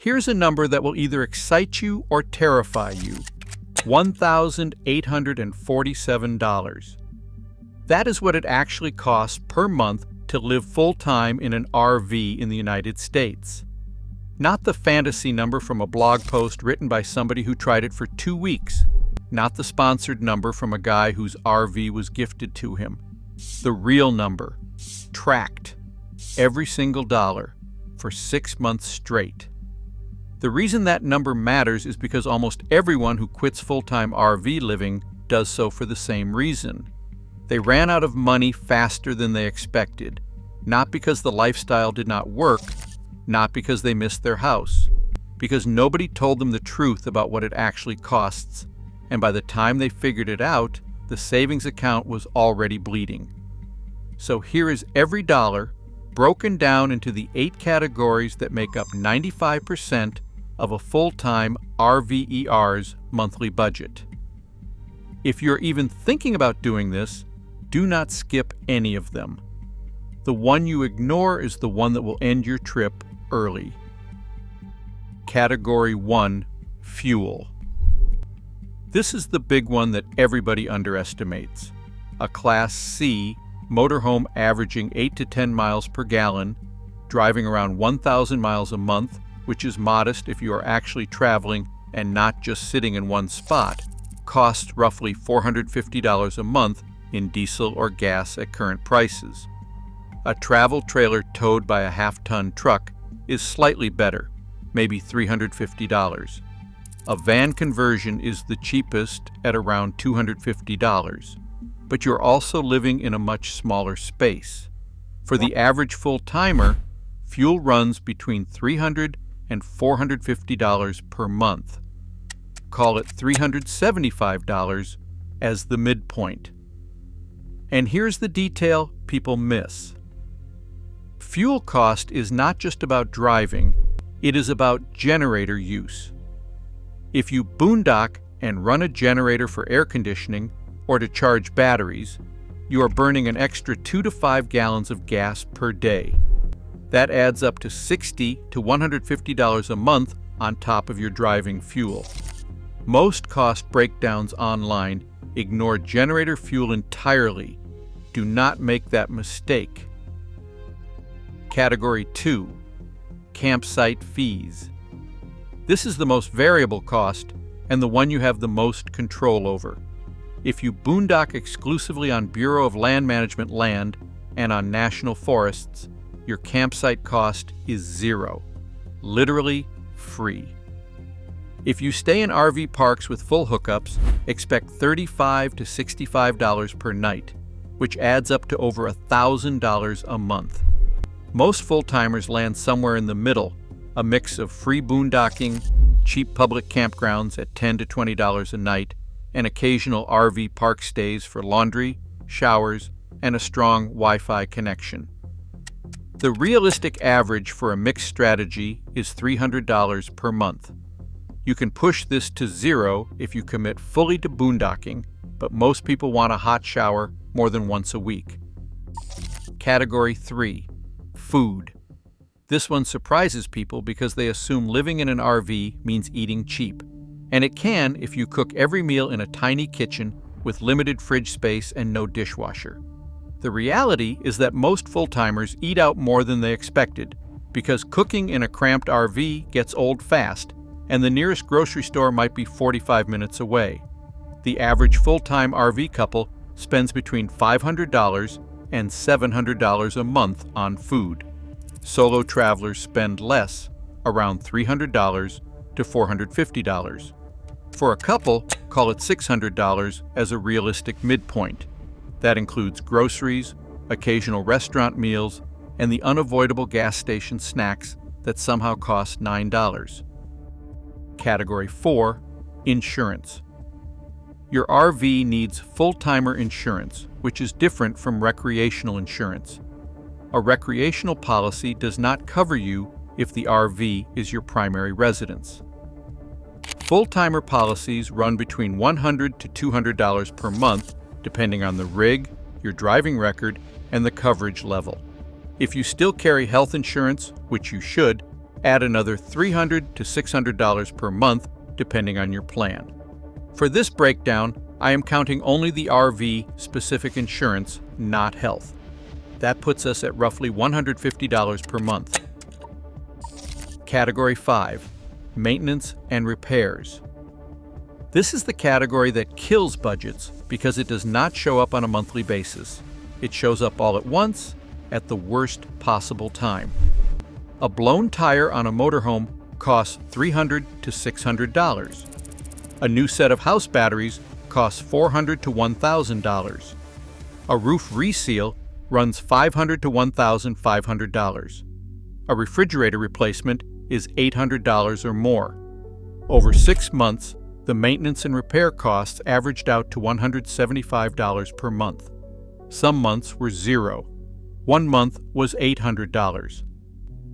Here's a number that will either excite you or terrify you: $1,847. That is what it actually costs per month to live full-time in an RV in the United States. Not the fantasy number from a blog post written by somebody who tried it for 2 weeks. Not the sponsored number from a guy whose RV was gifted to him. The real number, tracked, every single dollar, for 6 months straight. The reason that number matters is because almost everyone who quits full-time RV living does so for the same reason. They ran out of money faster than they expected, not because the lifestyle did not work, not because they missed their house, because nobody told them the truth about what it actually costs, and by the time they figured it out, the savings account was already bleeding. So here is every dollar broken down into the 8 categories that make up 95% of a full-time RVER's monthly budget. If you're even thinking about doing this, do not skip any of them. The one you ignore is the one that will end your trip early. Category 1, fuel. This is the big one that everybody underestimates. A Class C motorhome averaging 8 to 10 miles per gallon, driving around 1,000 miles a month, which is modest if you are actually traveling and not just sitting in one spot, costs roughly $450 a month in diesel or gas at current prices. A travel trailer towed by a half-ton truck is slightly better, maybe $350. A van conversion is the cheapest at around $250, but you're also living in a much smaller space. For the average full-timer, fuel runs between $300 and $450 per month. Call it $375 as the midpoint. And here's the detail people miss. Fuel cost is not just about driving, it is about generator use. If you boondock and run a generator for air conditioning or to charge batteries, you are burning an extra 2 to 5 gallons of gas per day. That adds up to $60 to $150 a month on top of your driving fuel. Most cost breakdowns online ignore generator fuel entirely. Do not make that mistake. Category 2, campsite fees. This is the most variable cost and the one you have the most control over. If you boondock exclusively on Bureau of Land Management land and on national forests, your campsite cost is zero, literally free. If you stay in RV parks with full hookups, expect $35 to $65 per night, which adds up to over $1,000 a month. Most full-timers land somewhere in the middle, a mix of free boondocking, cheap public campgrounds at $10 to $20 a night, and occasional RV park stays for laundry, showers, and a strong Wi-Fi connection. The realistic average for a mixed strategy is $300 per month. You can push this to zero if you commit fully to boondocking, but most people want a hot shower more than once a week. Category 3, food. This one surprises people because they assume living in an RV means eating cheap. And it can if you cook every meal in a tiny kitchen with limited fridge space and no dishwasher. The reality is that most full-timers eat out more than they expected because cooking in a cramped RV gets old fast, and the nearest grocery store might be 45 minutes away. The average full-time RV couple spends between $500 and $700 a month on food. Solo travelers spend less, around $300 to $450. For a couple, call it $600 as a realistic midpoint. That includes groceries, occasional restaurant meals, and the unavoidable gas station snacks that somehow cost $9. Category 4, insurance. Your RV needs full-timer insurance, which is different from recreational insurance. A recreational policy does not cover you if the RV is your primary residence. Full-timer policies run between $100 to $200 per month, depending on the rig, your driving record, and the coverage level. If you still carry health insurance, which you should, Add another $300 to $600 per month, depending on your plan. For this breakdown, I am counting only the RV-specific insurance, not health. That puts us at roughly $150 per month. Category 5. Maintenance and repairs. This is the category that kills budgets because it does not show up on a monthly basis. It shows up all at once, at the worst possible time. A blown tire on a motorhome costs $300 to $600. A new set of house batteries costs $400 to $1,000. A roof reseal runs $500 to $1,500. A refrigerator replacement is $800 or more. Over 6 months, the maintenance and repair costs averaged out to $175 per month. Some months were zero. One month was $800.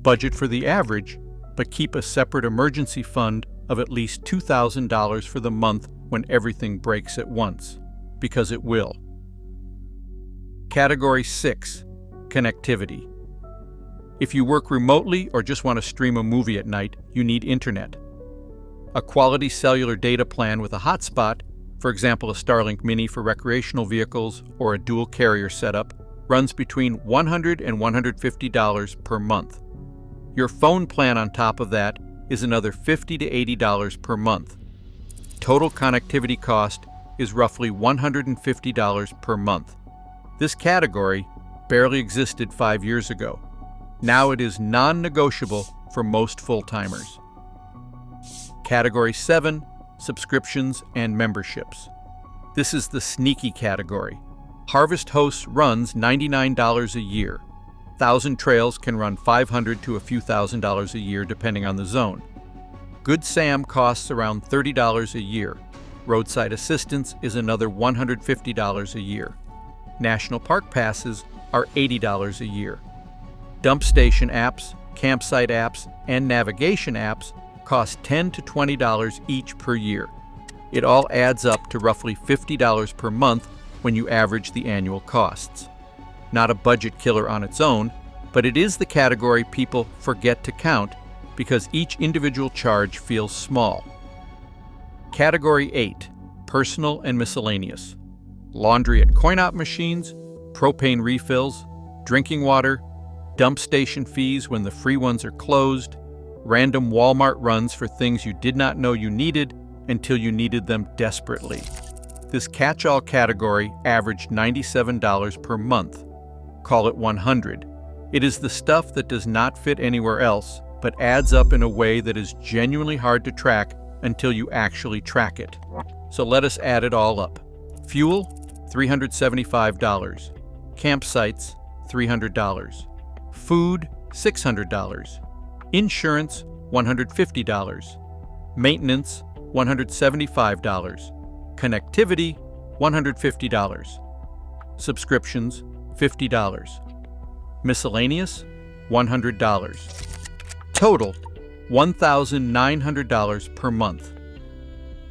Budget for the average, but keep a separate emergency fund of at least $2,000 for the month when everything breaks at once, because it will. Category 6. Connectivity. If you work remotely or just want to stream a movie at night, you need internet. A quality cellular data plan with a hotspot, for example a Starlink Mini for recreational vehicles or a dual carrier setup, runs between $100 and $150 per month. Your phone plan on top of that is another $50 to $80 per month. Total connectivity cost is roughly $150 per month. This category barely existed 5 years ago. Now it is non-negotiable for most full-timers. Category 7. Subscriptions and memberships. This is the sneaky category. Harvest Hosts runs $99 a year. Thousand Trails can run $500 to a few $1,000s a year depending on the zone. Good Sam costs around $30 a year. Roadside Assistance is another $150 a year. National Park Passes are $80 a year. Dump station apps, campsite apps, and navigation apps cost $10 to $20 each per year. It all adds up to roughly $50 per month when you average the annual costs. Not a budget killer on its own, but it is the category people forget to count because each individual charge feels small. Category 8. Personal and miscellaneous. Laundry at coin-op machines, propane refills, drinking water, dump station fees when the free ones are closed, random Walmart runs for things you did not know you needed until you needed them desperately. This catch-all category averaged $97 per month. Call it $100. It is the stuff that does not fit anywhere else, but adds up in a way that is genuinely hard to track until you actually track it. So let us add it all up. Fuel, $375. Campsites, $300. Food, $600. Insurance, $150. Maintenance, $175. Connectivity, $150. Subscriptions, $50. Miscellaneous, $100. Total, $1,900 per month.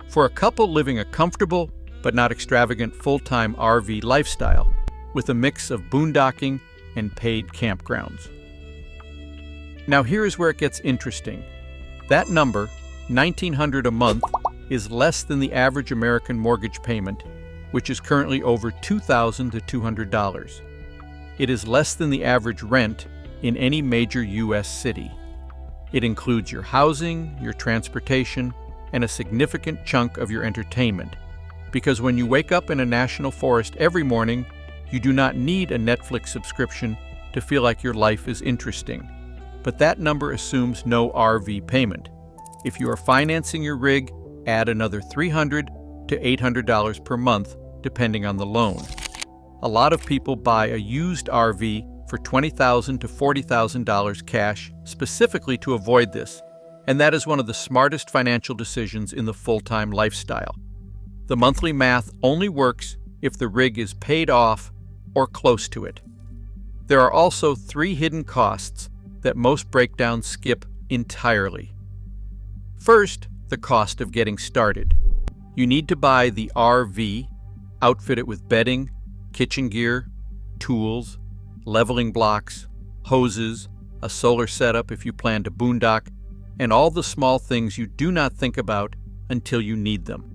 For a couple living a comfortable but not extravagant full-time RV lifestyle with a mix of boondocking and paid campgrounds. Now here is where it gets interesting. That number, $1,900 a month, is less than the average American mortgage payment, which is currently over $2,000 to $200. It is less than the average rent in any major U.S. city. It includes your housing, your transportation, and a significant chunk of your entertainment. Because when you wake up in a national forest every morning, you do not need a Netflix subscription to feel like your life is interesting. But that number assumes no RV payment. If you are financing your rig, add another $300 to $800 per month, depending on the loan. A lot of people buy a used RV for $20,000 to $40,000 cash specifically to avoid this, and that is one of the smartest financial decisions in the full-time lifestyle. The monthly math only works if the rig is paid off or close to it. There are also 3 hidden costs that most breakdowns skip entirely. First, the cost of getting started. You need to buy the RV, outfit it with bedding, kitchen gear, tools, leveling blocks, hoses, a solar setup if you plan to boondock, and all the small things you do not think about until you need them.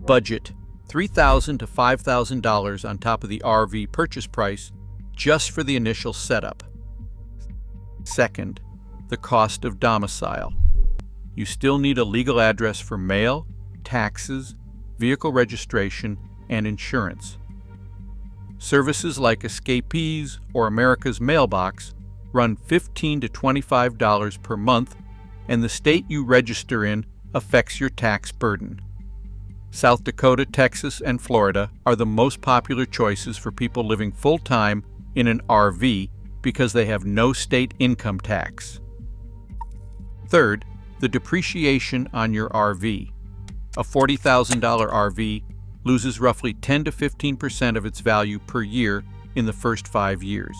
Budget $3,000 to $5,000 on top of the RV purchase price just for the initial setup. Second, the cost of domicile. You still need a legal address for mail, taxes, vehicle registration, and insurance. Services like Escapees or America's Mailbox run $15 to $25 per month, and the state you register in affects your tax burden. South Dakota, Texas, and Florida are the most popular choices for people living full-time in an RV because they have no state income tax. Third, the depreciation on your RV. A $40,000 RV loses roughly 10 to 15% of its value per year in the first 5 years.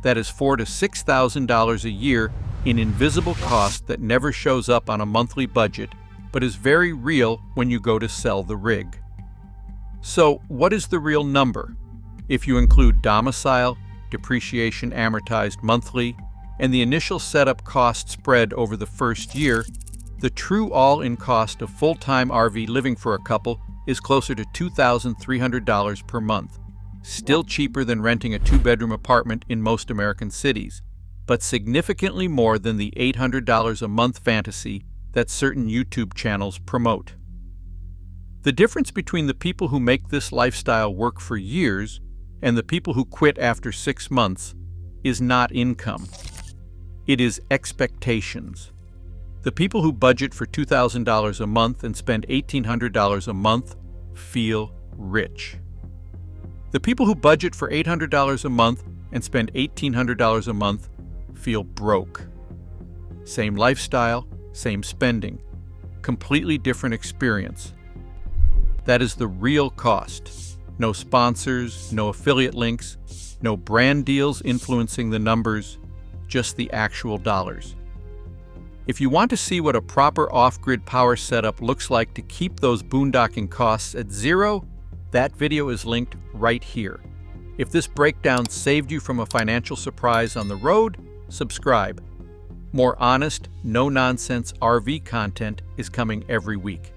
That is $4,000 to $6,000 a year in invisible cost that never shows up on a monthly budget, but is very real when you go to sell the rig. So, what is the real number? If you include domicile, depreciation amortized monthly, and the initial setup cost spread over the first year, the true all-in cost of full-time RV living for a couple is closer to $2,300 per month. Still cheaper than renting a 2-bedroom apartment in most American cities, but significantly more than the $800 a month fantasy that certain YouTube channels promote. The difference between the people who make this lifestyle work for years and the people who quit after 6 months is not income. It is expectations. The people who budget for $2,000 a month and spend $1,800 a month feel rich. The people who budget for $800 a month and spend $1,800 a month feel broke. Same lifestyle, same spending, completely different experience. That is the real cost. No sponsors, no affiliate links, no brand deals influencing the numbers, just the actual dollars. If you want to see what a proper off-grid power setup looks like to keep those boondocking costs at zero, that video is linked right here. If this breakdown saved you from a financial surprise on the road, subscribe. More honest, no-nonsense RV content is coming every week.